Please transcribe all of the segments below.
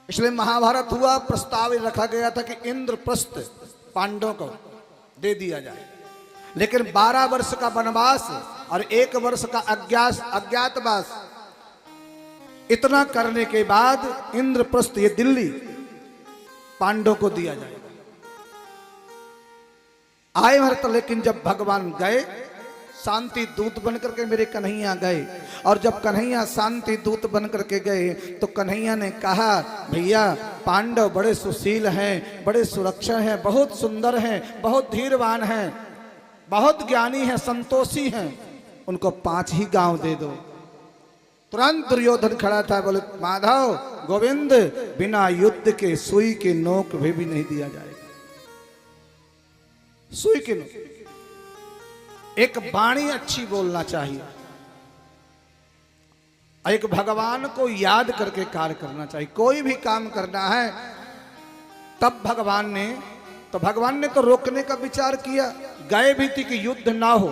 इसलिए महाभारत हुआ, प्रस्ताव रखा गया था कि इंद्रप्रस्थ पांडवों को दे दिया जाए, लेकिन 12 वर्ष का वनवास और 1 वर्ष का अज्ञातवास, इतना करने के बाद इंद्रप्रस्थ ये दिल्ली पांडवों को दिया जाएगा। आए भरत, लेकिन जब भगवान गए शांति दूत बनकर के मेरे कन्हैया गए, और जब कन्हैया शांति दूत बनकर के गए तो कन्हैया ने कहा, भैया पांडव बड़े सुशील हैं, बड़े सुरक्षित हैं, बहुत सुंदर हैं, बहुत धीरवान हैं, बहुत ज्ञानी हैं, संतोषी हैं, उनको 5 ही गांव दे दो। तुरंत दुर्योधन खड़ा था, बोले माधव गोविंद, बिना युद्ध के सुई के नोक भी नहीं दिया जाएगा। सुई के नोक, एक वाणी अच्छी बोलना चाहिए, एक भगवान को याद करके कार्य करना चाहिए। कोई भी काम करना है तब भगवान ने तो रोकने का विचार किया, गए भी थी कि युद्ध ना हो,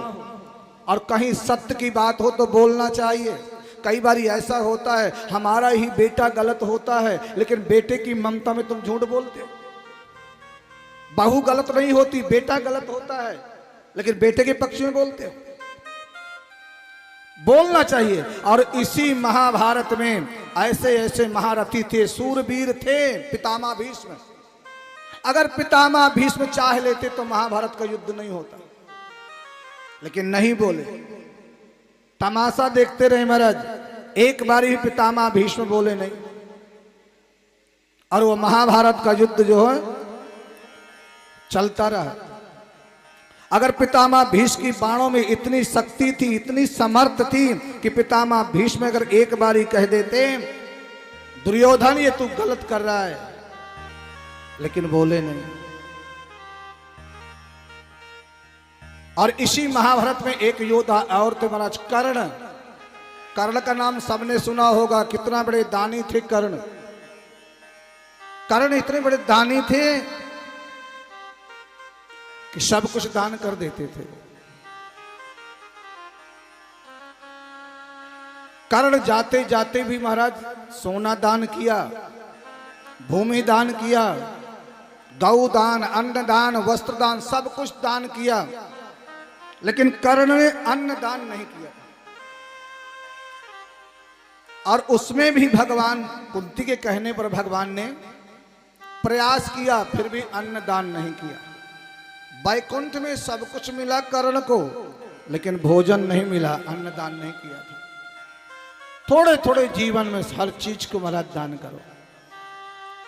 और कहीं सत्य की बात हो तो बोलना चाहिए। कई बार ऐसा होता है, हमारा ही बेटा गलत होता है, लेकिन बेटे की ममता में तुम झूठ बोलते हो। बहू गलत नहीं होती, बेटा गलत होता है, लेकिन बेटे के पक्ष में बोलते हो। बोलना चाहिए। और इसी महाभारत में ऐसे ऐसे महारथी थे, सूरवीर थे, पितामह भीष्म। अगर पितामह भीष्म चाह लेते तो महाभारत का युद्ध नहीं होता, लेकिन नहीं बोले, तमाशा देखते रहे महाराज। एक बार ही पितामह भीष्म बोले नहीं, और वो महाभारत का युद्ध जो है चलता रहा। अगर पितामह भीष्म की बाणों में इतनी शक्ति थी, इतनी समर्थ थी कि पितामह भीष्म अगर एक बार ही कह देते, दुर्योधन ये तू गलत कर रहा है, लेकिन बोले नहीं। और इसी महाभारत में एक योद्धा और थे महाराज, कर्ण। कर्ण का नाम सबने सुना होगा, कितना बड़े दानी थे कर्ण। कर्ण इतने बड़े दानी थे कि सब कुछ दान कर देते थे। कर्ण जाते जाते भी महाराज सोना दान किया, भूमि दान किया, गौ दान, अन्न दान, वस्त्र दान, सब कुछ दान किया, लेकिन कर्ण ने अन्न दान नहीं किया। और उसमें भी भगवान कुंती के कहने पर भगवान ने प्रयास किया, फिर भी अन्न दान नहीं किया। वैकुंठ में सब कुछ मिला कर्ण को, लेकिन भोजन नहीं मिला, अन्न दान नहीं किया था। थोड़े थोड़े जीवन में हर चीज को महाराज दान करो।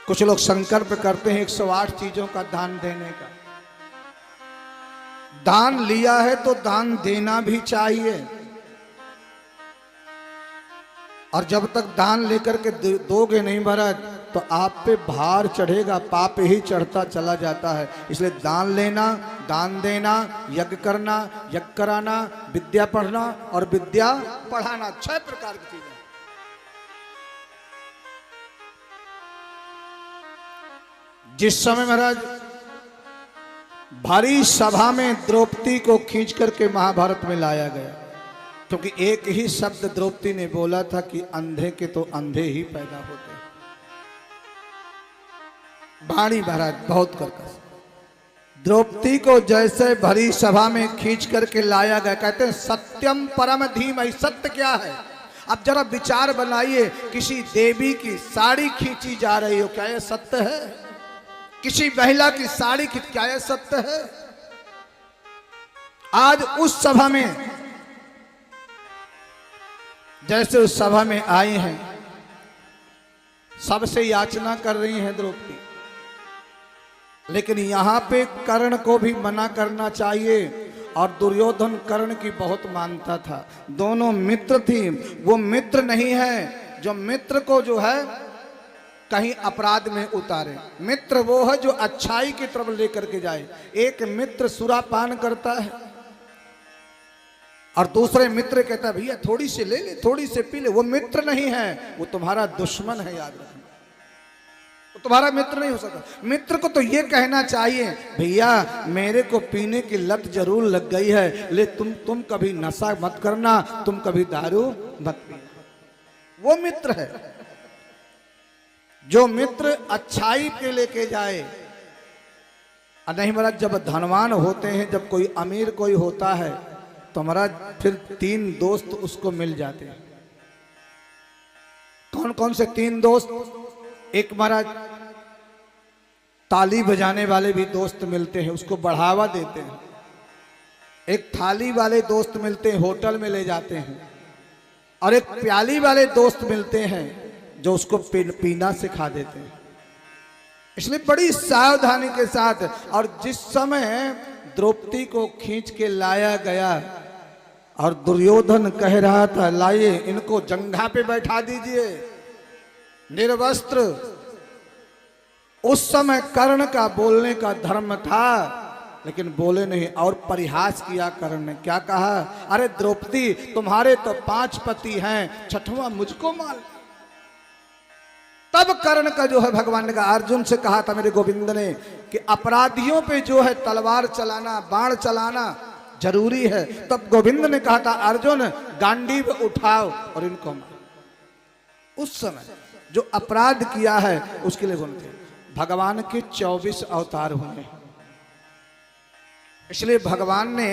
कुछ लोग संकल्प करते हैं 108 चीजों का दान देने का। दान लिया है तो दान देना भी चाहिए, और जब तक दान लेकर के दोगे नहीं महाराज तो आप पे भार चढ़ेगा, पाप ही चढ़ता चला जाता है। इसलिए दान लेना, दान देना, यज्ञ करना, यज्ञ कराना, विद्या पढ़ना और विद्या पढ़ाना, 6 प्रकार की चीजें। जिस समय महाराज भारी सभा में द्रौपदी को खींच करके महाभारत में लाया गया, क्योंकि एक ही शब्द द्रौपदी ने बोला था कि अंधे के तो अंधे ही पैदा होते हैं। वाणी महाराज बहुत कर्कश। द्रौपदी को जैसे भरी सभा में खींच करके लाया गया, कहते हैं सत्यम परम धीमहि, सत्य क्या है? अब जरा विचार बनाइए, किसी देवी की साड़ी खींची जा रही हो, क्या यह सत्य है? किसी महिला की साड़ी खींच, क्या यह सत्य है? आज उस सभा में जैसे उस सभा में आई हैं, सबसे याचना कर रही हैं द्रौपदी, लेकिन यहां पे कर्ण को भी मना करना चाहिए। और दुर्योधन कर्ण की बहुत मानता था, दोनों मित्र थी। वो मित्र नहीं है जो मित्र को जो है कहीं अपराध में उतारे। मित्र वो है जो अच्छाई की तरफ लेकर के जाए। एक मित्र सुरापान करता है और दूसरे मित्र कहता है भैया थोड़ी सी ले ले, थोड़ी सी पी ले। वो मित्र नहीं है, वो तुम्हारा दुश्मन है, याद रखना। वो तुम्हारा मित्र नहीं हो सकता। मित्र को तो ये कहना चाहिए भैया मेरे को पीने की लत जरूर लग गई है, ले तुम कभी नशा मत करना, तुम कभी दारू मत पीना। वो मित्र है। जो मित्र अच्छाई पे लेके जाए। और नहीं महाराज, जब धनवान होते हैं, जब कोई अमीर कोई होता है तो महाराज फिर 3 दोस्त उसको मिल जाते हैं। कौन कौन से 3 दोस्त? एक महाराज ताली बजाने वाले भी दोस्त मिलते हैं, उसको बढ़ावा देते हैं। एक थाली वाले दोस्त मिलते हैं, होटल में ले जाते हैं। और एक प्याली वाले दोस्त मिलते हैं जो उसको पीना सिखा देते हैं। इसलिए बड़ी सावधानी के साथ। और जिस समय द्रौपदी को खींच के लाया गया और दुर्योधन कह रहा था लाइए इनको जंघा पे बैठा दीजिए निर्वस्त्र, उस समय कर्ण का बोलने का धर्म था, लेकिन बोले नहीं और परिहास किया कर्ण ने। क्या कहा? अरे द्रौपदी, तुम्हारे तो 5 पति हैं, 6वां मुझको मार। तब कर्ण का जो है भगवान ने कहा, अर्जुन से कहा था मेरे गोविंद ने कि अपराधियों पे जो है तलवार चलाना, बाण चलाना जरूरी है। तब गोविंद ने कहा था अर्जुन गांडीव उठाओ और इनको मारो। उस समय जो अपराध किया है उसके लिए बोलते भगवान के 24 अवतार हुए। इसलिए भगवान ने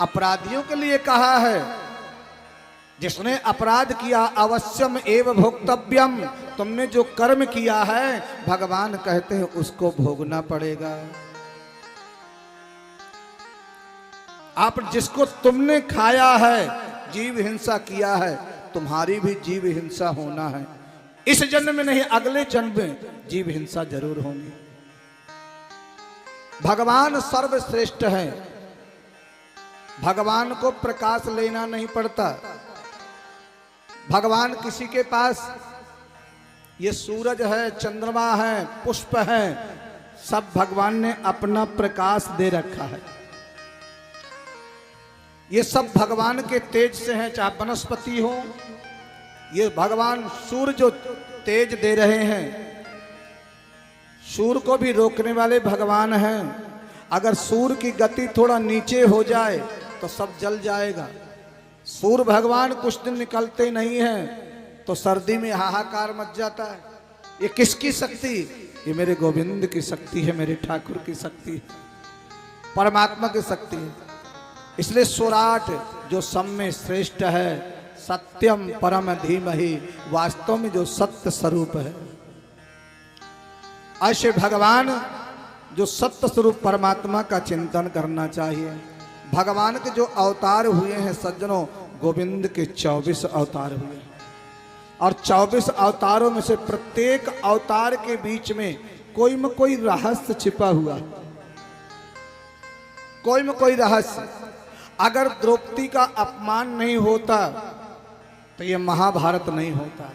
अपराधियों के लिए कहा है, जिसने अपराध किया अवश्यम एव भोक्तव्यम, तुमने जो कर्म किया है भगवान कहते हैं उसको भोगना पड़ेगा। आप जिसको तुमने खाया है, जीव हिंसा किया है, तुम्हारी भी जीव हिंसा होना है। इस जन्म में नहीं, अगले जन्म में जीव हिंसा जरूर होनी। भगवान सर्वश्रेष्ठ है। भगवान को प्रकाश लेना नहीं पड़ता। भगवान किसी के पास ये सूरज है, चंद्रमा है, पुष्प है, सब भगवान ने अपना प्रकाश दे रखा है। ये सब भगवान के तेज से हैं, चाहे वनस्पति हो, ये भगवान सूर्य जो तेज दे रहे हैं, सूर्य को भी रोकने वाले भगवान हैं। अगर सूर्य की गति थोड़ा नीचे हो जाए तो सब जल जाएगा। सूर्य भगवान कुछ दिन निकलते नहीं हैं तो सर्दी में हाहाकार मच जाता है। ये किसकी शक्ति? ये मेरे गोविंद की शक्ति है, मेरे ठाकुर की शक्ति है, परमात्मा की शक्ति है। इसलिए सुराट जो सब में श्रेष्ठ है, सत्यम परम धीमहि, वास्तव में जो सत्य स्वरूप है। ऐसे भगवान जो सत्य स्वरूप परमात्मा का चिंतन करना चाहिए। भगवान के जो अवतार हुए हैं सज्जनों, गोविंद के 24 अवतार हुए और 24 अवतारों में से प्रत्येक अवतार के बीच में कोई में कोई रहस्य छिपा हुआ, कोई में कोई रहस्य। अगर द्रौपदी का अपमान नहीं होता तो ये महाभारत नहीं होता।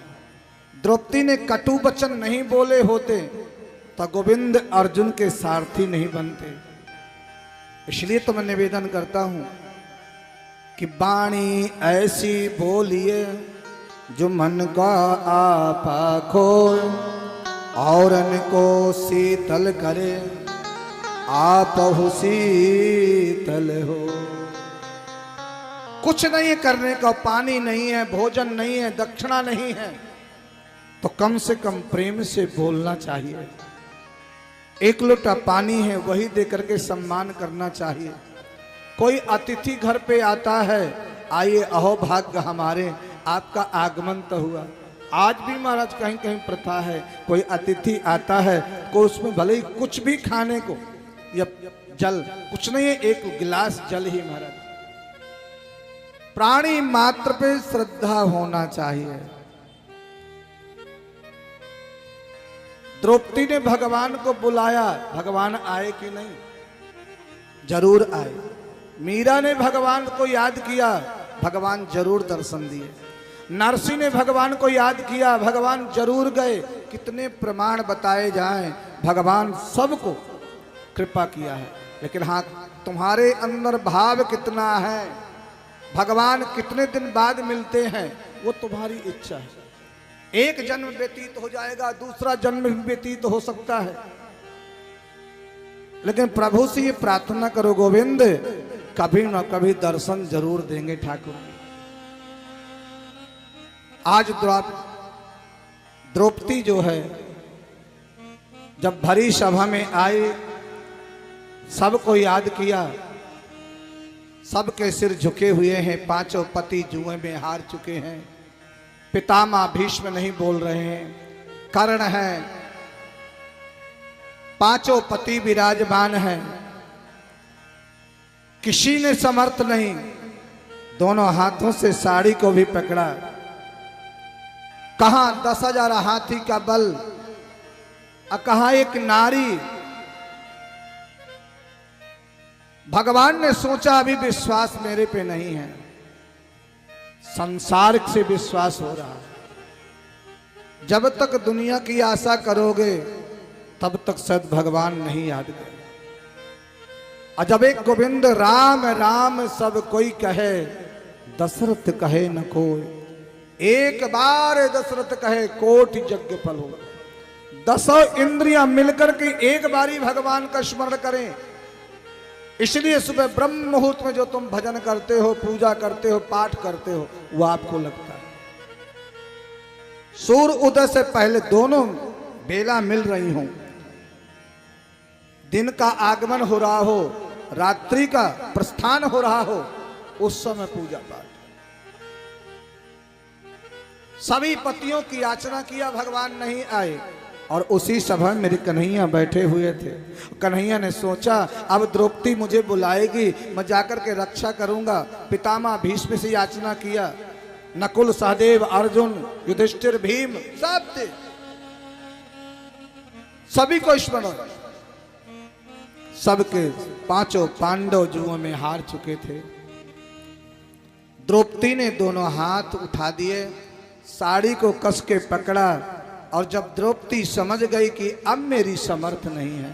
द्रौपदी ने कटु वचन नहीं बोले होते तो गोविंद अर्जुन के सारथी नहीं बनते। इसलिए तो मैं निवेदन करता हूं कि वाणी ऐसी बोलिए जो मन का आपा खोए, औरन को शीतल करे, आपहु शीतल हो। कुछ नहीं करने का, पानी नहीं है, भोजन नहीं है, दक्षिणा नहीं है, तो कम से कम प्रेम से बोलना चाहिए। एक लोटा पानी है वही देकर के सम्मान करना चाहिए। कोई अतिथि घर पे आता है, आइए अहो भाग्य हमारे, आपका आगमन तो हुआ। आज भी महाराज कहीं कहीं प्रथा है, कोई अतिथि आता है को उसमें भले ही कुछ भी खाने को या जल, कुछ नहीं है, एक गिलास जल ही महाराज। प्राणी मात्र पे श्रद्धा होना चाहिए। द्रौपदी ने भगवान को बुलाया, भगवान आए कि नहीं? जरूर आए। मीरा ने भगवान को याद किया, भगवान जरूर दर्शन दिए। नरसिंह ने भगवान को याद किया, भगवान जरूर गए। कितने प्रमाण बताए जाएं, भगवान सबको कृपा किया है। लेकिन हाँ, तुम्हारे अंदर भाव कितना है, भगवान कितने दिन बाद मिलते हैं, वो तुम्हारी इच्छा है। एक जन्म व्यतीत हो जाएगा, दूसरा जन्म भी व्यतीत हो सकता है, लेकिन प्रभु से ये प्रार्थना करो, गोविंद कभी न कभी दर्शन जरूर देंगे ठाकुर। आज द्रौपदी जो है जब भरी सभा में आए, सबको याद किया, सबके सिर झुके हुए हैं, पांचों पति जुए में हार चुके हैं, पितामह भीष्म नहीं बोल रहे हैं, कर्ण है, पांचों पति विराजमान हैं, किसी ने समर्थ नहीं, दोनों हाथों से साड़ी को भी पकड़ा। कहां 10,000 हाथी का बल, कहां एक नारी। भगवान ने सोचा अभी विश्वास मेरे पे नहीं है, संसार से विश्वास हो रहा है। जब तक दुनिया की आशा करोगे तब तक शायद भगवान नहीं याद करें। और जब एक गोविंद राम राम सब कोई कहे, दशरथ कहे न कोई, एक बार दशरथ कहे कोटि यज्ञ फल हो। 10 इंद्रियां मिलकर के एक बारी भगवान का स्मरण करें। इसलिए सुबह ब्रह्म मुहूर्त में जो तुम भजन करते हो, पूजा करते हो, पाठ करते हो, वो आपको लगता है। सूर्य उदय से पहले दोनों बेला मिल रही हो, दिन का आगमन हो रहा हो, रात्रि का प्रस्थान हो रहा हो, उस समय पूजा पाठ। सभी पतियों की याचना किया, भगवान नहीं आए। और उसी सभा में मेरे कन्हैया बैठे हुए थे। कन्हैया ने सोचा अब द्रौपदी मुझे बुलाएगी, मैं जाकर के रक्षा करूंगा। पितामह भीष्म से याचना किया, नकुल सहदेव अर्जुन युधिष्ठिर भीम सब थे, सभी को स्मरण। सबके पांचों पांडव जुओं में हार चुके थे। द्रौपदी ने दोनों हाथ उठा दिए, साड़ी को कस के पकड़ा, और जब द्रौपदी समझ गई कि अब मेरी समर्थ नहीं है,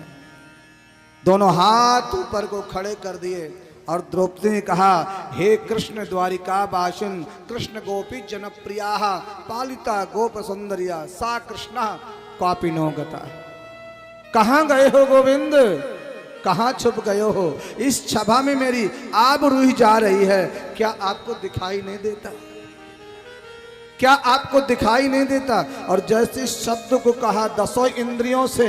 दोनों हाथ ऊपर को खड़े कर दिए और द्रौपदी ने कहा, हे कृष्ण द्वारिका वासिन कृष्ण गोपी जनप्रिया पालिता गोप सुंदरिया सा कृष्ण कापी नो गता। कहां गए हो गोविंद, कहां छुप गए हो? इस सभा में मेरी आबरूह जा रही है, क्या आपको दिखाई नहीं देता? क्या आपको दिखाई नहीं देता? और जैसे शब्द को कहा 10 इंद्रियों से,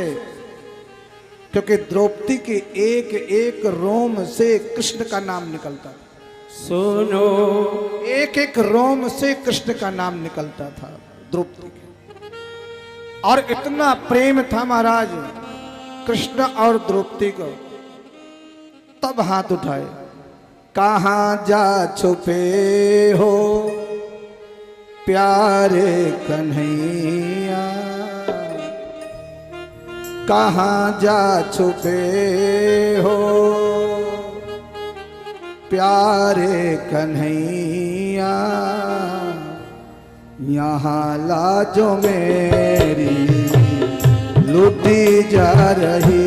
क्योंकि द्रौपदी के एक एक रोम से कृष्ण का नाम निकलता था। सुनो, एक एक रोम से कृष्ण का नाम निकलता था द्रौपदी के। और इतना प्रेम था महाराज कृष्ण और द्रौपदी को। तब हाथ उठाए, कहां जा छुपे हो प्यारे कन्हैया, कहां जा छुपे हो प्यारे कन्हैया, यहाँ लाजो मेरी लूटी जा रही